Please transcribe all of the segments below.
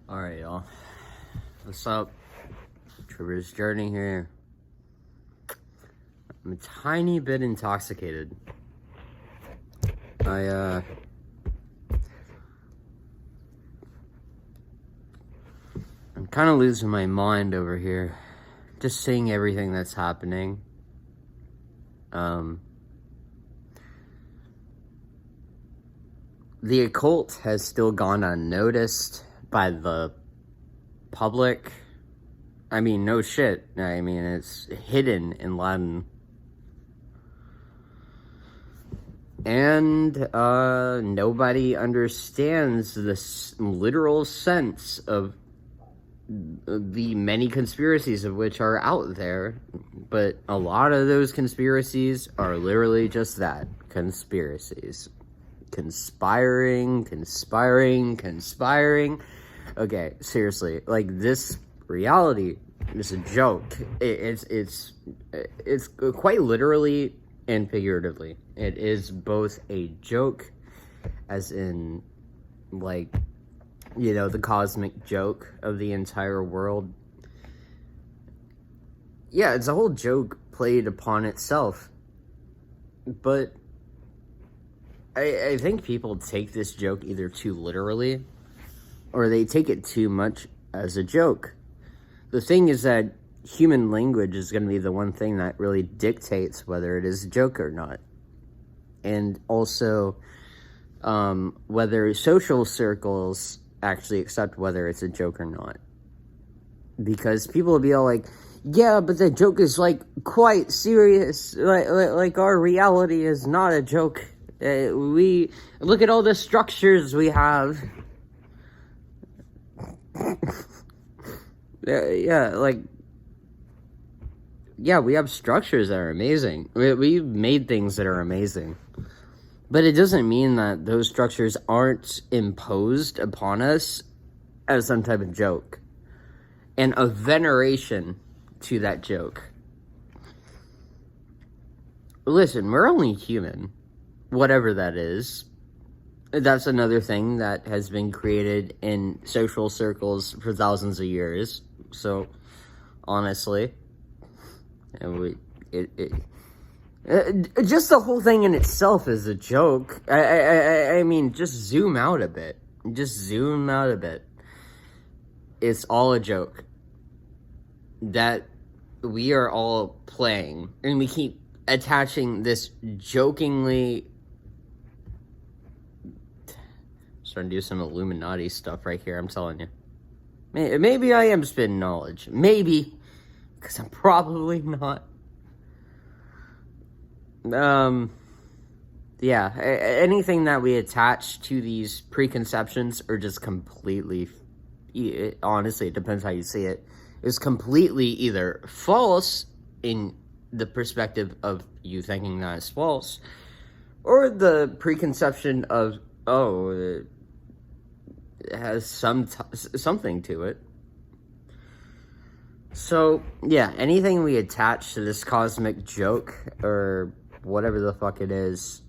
Alright, y'all. What's up? Trevor's Journey here. I'm a tiny bit intoxicated. I'm kind of losing my mind over here. Just seeing everything that's happening. The occult has still gone unnoticed by the public. I mean, no shit. I mean, it's hidden in Latin. And nobody understands the literal sense of the many conspiracies of which are out there. But a lot of those conspiracies are literally just that. Conspiracies. Conspiring. Okay, seriously, like, this reality is a joke. It's quite literally and figuratively. It is both a joke, as in, like, you know, the cosmic joke of the entire world. Yeah, it's a whole joke played upon itself. But I think people take this joke either too literally, or they take it too much as a joke. The thing is that human language is going to be the one thing that really dictates whether it is a joke or not. And also, whether social circles actually accept whether it's a joke or not. Because people will be all like, yeah, but the joke is, like, quite serious. Like our reality is not a joke. We look at all the structures we have. Yeah, we have structures that are amazing. We've made things that are amazing. But it doesn't mean that those structures aren't imposed upon us as some type of joke. And a veneration to that joke. Listen, we're only human. Whatever that is. That's another thing that has been created in social circles for thousands of years. So, honestly, just the whole thing in itself is a joke. I mean, just zoom out a bit. It's all a joke that we are all playing, and we keep attaching this jokingly. Starting to do some Illuminati stuff right here, I'm telling you. Maybe I am spitting knowledge. Maybe. Because I'm probably not. Yeah. Anything that we attach to these preconceptions are just completely... honestly, it depends how you see it. Is completely either false in the perspective of you thinking that it's false, or the preconception of, it has something to it. So, yeah, anything we attach to this cosmic joke, or whatever the fuck it is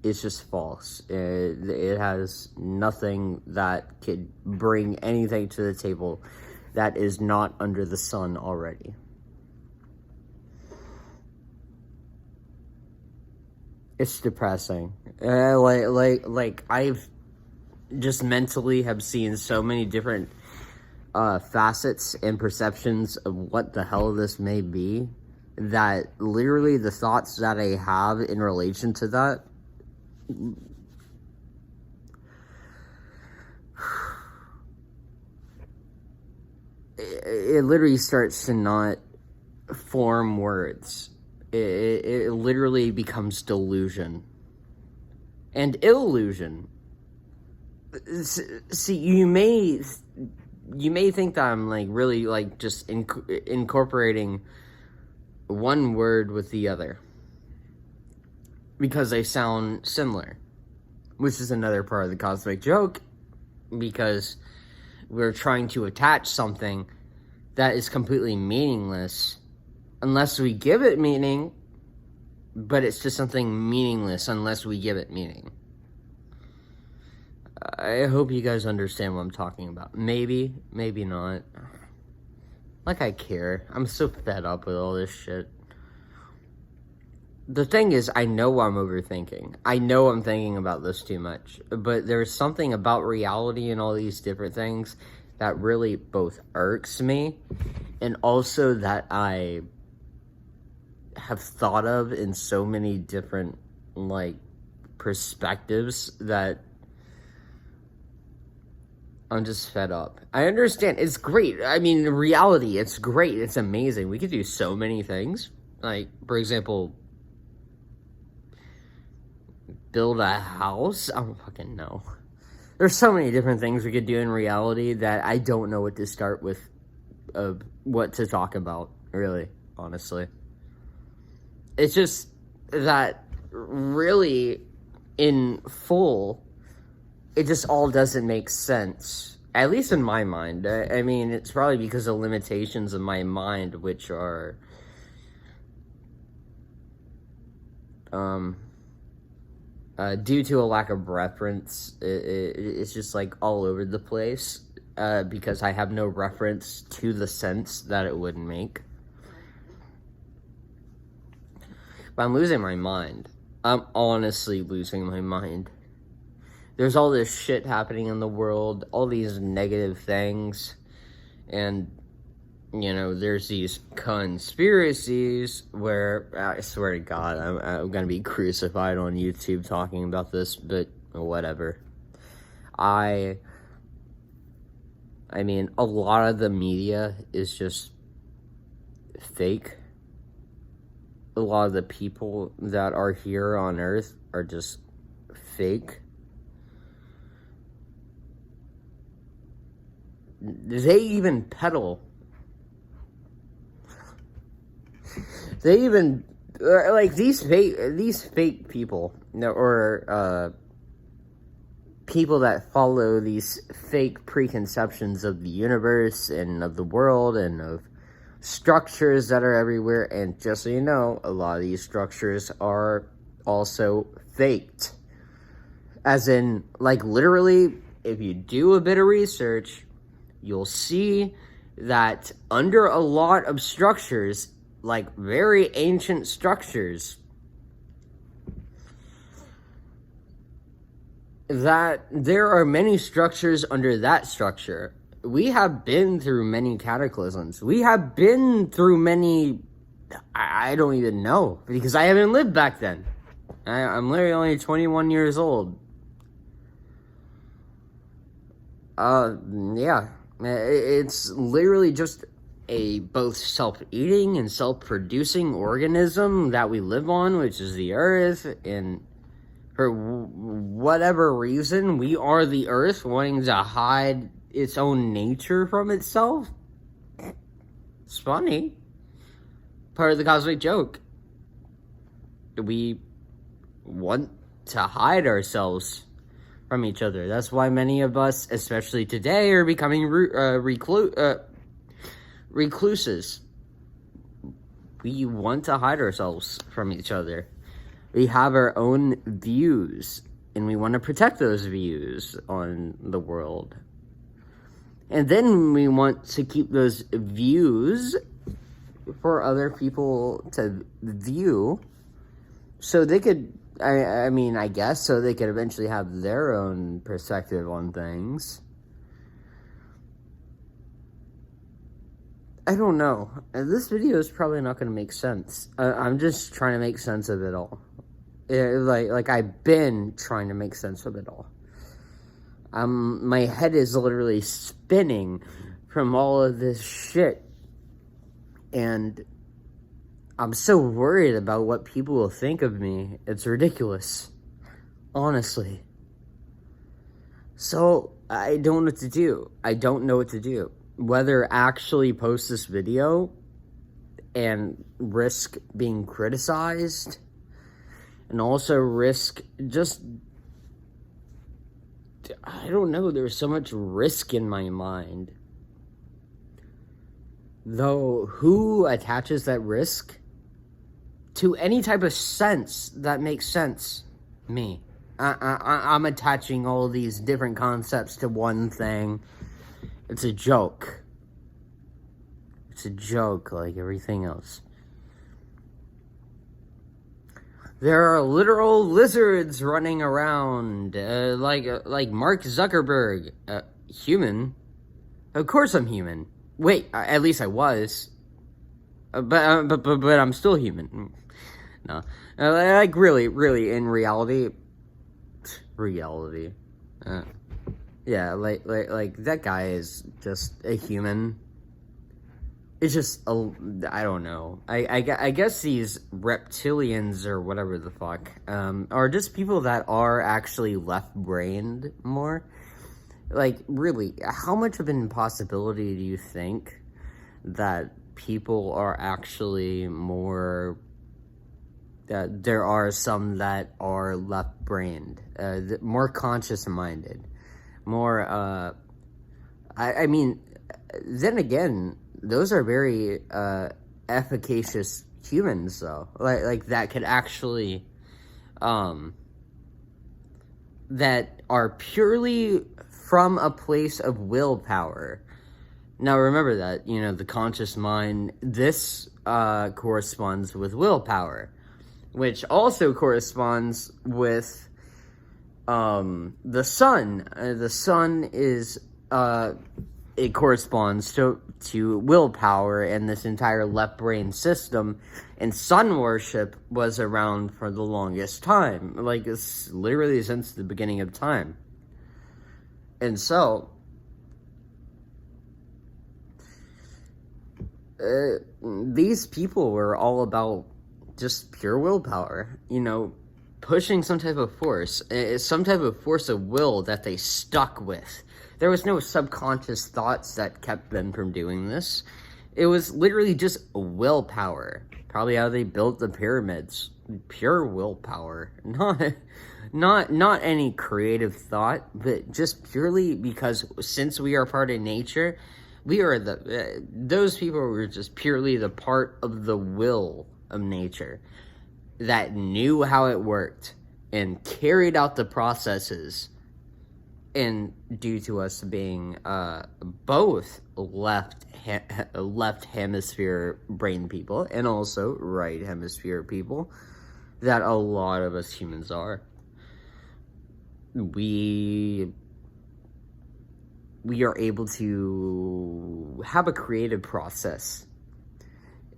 just false. It has nothing that could bring anything to the table that is not under the sun already. It's depressing. Like I've just mentally have seen so many different facets and perceptions of what the hell this may be, that literally the thoughts that I have in relation to that, it literally starts to not form words. It literally becomes delusion and illusion. See, you may think that I'm, like, really, like, just incorporating one word with the other because they sound similar, which is another part of the cosmic joke, because we're trying to attach something that is completely meaningless unless we give it meaning, but it's just something meaningless unless we give it meaning. I hope you guys understand what I'm talking about. Maybe not. Like, I care. I'm so fed up with all this shit. The thing is, I know I'm overthinking. I know I'm thinking about this too much. But there's something about reality and all these different things that really both irks me, and also that I have thought of in so many different, like, perspectives that I'm just fed up. I understand. It's great. I mean, reality, it's great. It's amazing. We could do so many things. Like, for example, build a house? I don't fucking know. There's so many different things we could do in reality that I don't know what to start with, what to talk about, really, honestly. It's just that, really, in full, it just all doesn't make sense. At least in my mind. I mean, it's probably because of limitations of my mind, which are due to a lack of reference. It's just like all over the place, because I have no reference to the sense that it would make. But I'm losing my mind. I'm honestly losing my mind. There's all this shit happening in the world, all these negative things, and, you know, there's these conspiracies where, I swear to God, I'm gonna be crucified on YouTube talking about this, but whatever. I mean, a lot of the media is just fake. A lot of the people that are here on Earth are just fake. They even peddle. They even, like, these fake people, or people that follow these fake preconceptions of the universe and of the world and of structures that are everywhere. And just so you know, a lot of these structures are also faked. As in, like, literally, if you do a bit of research, you'll see that under a lot of structures, like very ancient structures, that there are many structures under that structure. We have been through many cataclysms. We have been through many, I don't even know, because I haven't lived back then. I'm literally only 21 years old. Yeah. It's literally just a both self-eating and self-producing organism that we live on, which is the Earth, and for whatever reason, we are the Earth wanting to hide its own nature from itself. It's funny. Part of the cosmic joke. We want to hide ourselves from each other. That's why many of us, especially today, are becoming recluses. We want to hide ourselves from each other. We have our own views, and we want to protect those views on the world. And then we want to keep those views for other people to view, so they could, I mean, I guess, so they could eventually have their own perspective on things. I don't know. This video is probably not going to make sense. I'm just trying to make sense of it all. Like I've been trying to make sense of it all. My head is literally spinning from all of this shit. And I'm so worried about what people will think of me. It's ridiculous. Honestly. So, I don't know what to do. I don't know what to do. Whether actually post this video and risk being criticized, and also risk just, I don't know, there's so much risk in my mind. Though, who attaches that risk to any type of sense that makes sense? Me. I'm attaching all these different concepts to one thing. It's a joke. It's a joke like everything else. There are literal lizards running around, like Mark Zuckerberg. Human? Of course I'm human. Wait, at least I was. But I'm still human. No, like really, in reality. Yeah, like that guy is just a human. It's just I don't know. I guess these reptilians or whatever the fuck are just people that are actually left-brained more. Like, really, how much of an impossibility do you think that people are actually more... there are some that are left-brained, more conscious-minded, more... I mean, then again... those are very efficacious humans, though. Like that could actually, that are purely from a place of willpower. Now, remember that, the conscious mind, this corresponds with willpower, which also corresponds with the sun. The sun is... it corresponds to willpower and this entire left brain system, and sun worship was around for the longest time, like it's literally since the beginning of time. And so these people were all about just pure willpower, pushing some type of force, some type of force of will that they stuck with. There was no subconscious thoughts that kept them from doing this. It was literally just willpower. Probably how they built the pyramids. Pure willpower. Not any creative thought, but just purely because since we are part of nature, we are those people were just purely the part of the will of nature that knew how it worked and carried out the processes. And due to us being both left hemisphere brain people and also right hemisphere people, that a lot of us humans are, we are able to have a creative process.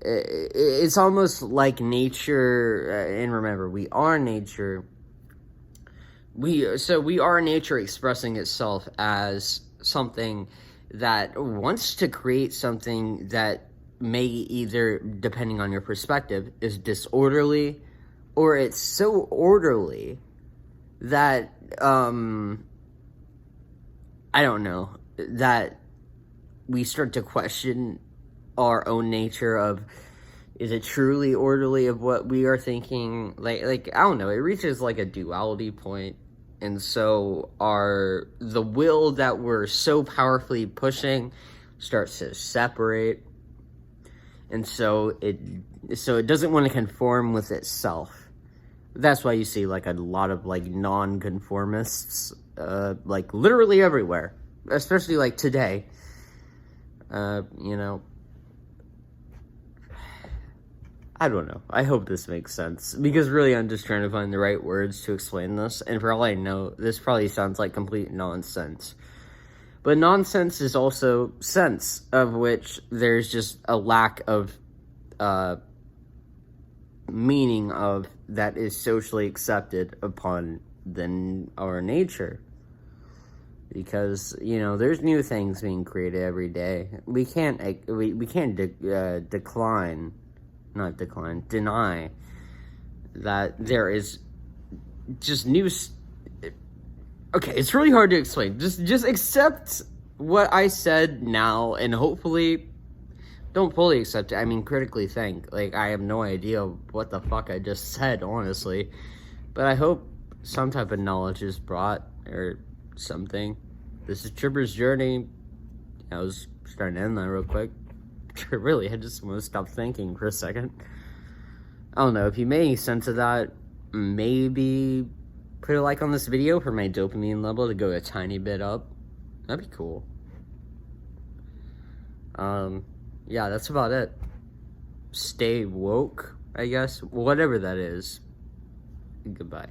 It's almost like nature, and remember, we are nature. We are nature expressing itself as something that wants to create something that may either, depending on your perspective, is disorderly, or it's so orderly that, I don't know, that we start to question our own nature of, is it truly orderly of what we are thinking? Like I don't know, it reaches like a duality point. And so the will that we're so powerfully pushing starts to separate. And so it doesn't want to conform with itself. That's why you see like a lot of like non-conformists, like literally everywhere, especially like today. I don't know. I hope this makes sense, because really I'm just trying to find the right words to explain this, and for all I know, this probably sounds like complete nonsense. But nonsense is also sense, of which there's just a lack of meaning of that is socially accepted upon our nature. Because, there's new things being created every day. We can't deny that there is just new... Okay, it's really hard to explain. Just accept what I said now, and hopefully don't fully accept it. I mean, critically think. Like, I have no idea what the fuck I just said, honestly. But I hope some type of knowledge is brought, or something. This is Tripper's Journey. I was starting to end that real quick. Really, I just want to stop thinking for a second. I don't know, if you made any sense of that, maybe Put a like on this video for my dopamine level to go a tiny bit up. That'd be cool. Yeah, that's about it. Stay woke, I guess. Whatever that is. Goodbye.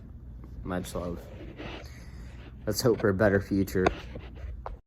Much love. Let's hope for a better future.